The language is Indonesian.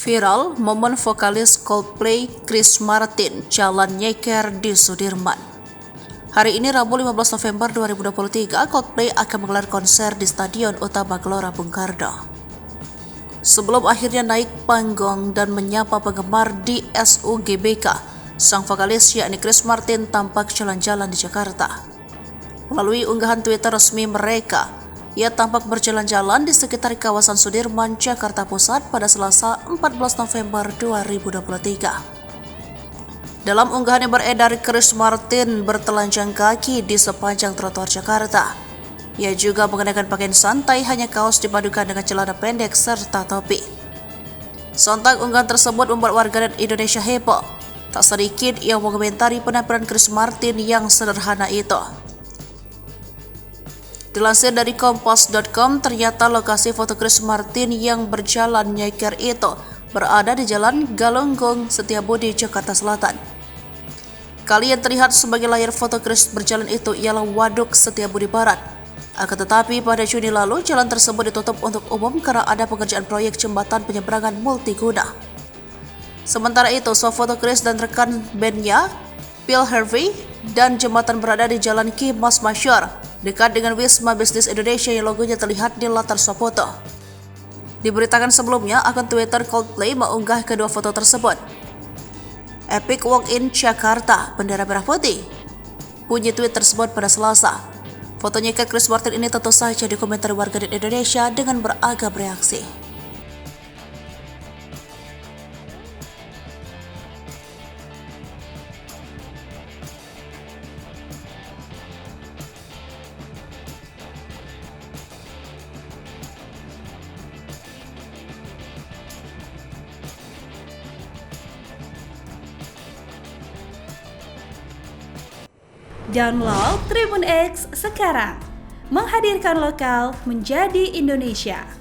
Viral, momen vokalis Coldplay Chris Martin jalan nyeker di Sudirman. Hari ini Rabu 15 November 2023, Coldplay akan menggelar konser di Stadion Utama Gelora Bung Karno. Sebelum akhirnya naik panggung dan menyapa penggemar di SUGBK, sang vokalis yakni Chris Martin tampak jalan-jalan di Jakarta. Melalui unggahan Twitter resmi mereka, ia tampak berjalan-jalan di sekitar kawasan Sudirman, Jakarta Pusat pada Selasa 14 November 2023. Dalam unggahan yang beredar, Chris Martin bertelanjang kaki di sepanjang trotoar Jakarta. Ia juga mengenakan pakaian santai, hanya kaos dipadukan dengan celana pendek serta topi. Sontak unggahan tersebut membuat warganet Indonesia heboh. Tak sedikit yang mengomentari penampilan Chris Martin yang sederhana itu. Dilansir dari kompas.com, ternyata lokasi foto Chris Martin yang berjalan nyeker itu berada di Jalan Galunggung, Setiabudi, Jakarta Selatan. Kali yang terlihat sebagai layar foto Chris berjalan itu ialah Waduk Setiabudi Barat. Akan tetapi pada Juni lalu, jalan tersebut ditutup untuk umum karena ada pengerjaan proyek jembatan penyeberangan multiguna. Sementara itu, foto Chris dan rekan bandnya, Phil Harvey, dan jembatan berada di Jalan Ki Mas Masyur, dekat dengan Wisma Bisnis Indonesia yang logonya terlihat di latar foto. Diberitakan sebelumnya, akun Twitter Coldplay mengunggah kedua foto tersebut. Epic Walk-in Jakarta, bendera merah putih, bunyi tweet tersebut pada Selasa. Fotonya ke Chris Martin ini tentu saja dikomentari warganet Indonesia dengan beragam reaksi. Download Tribun X sekarang, menghadirkan lokal menjadi Indonesia.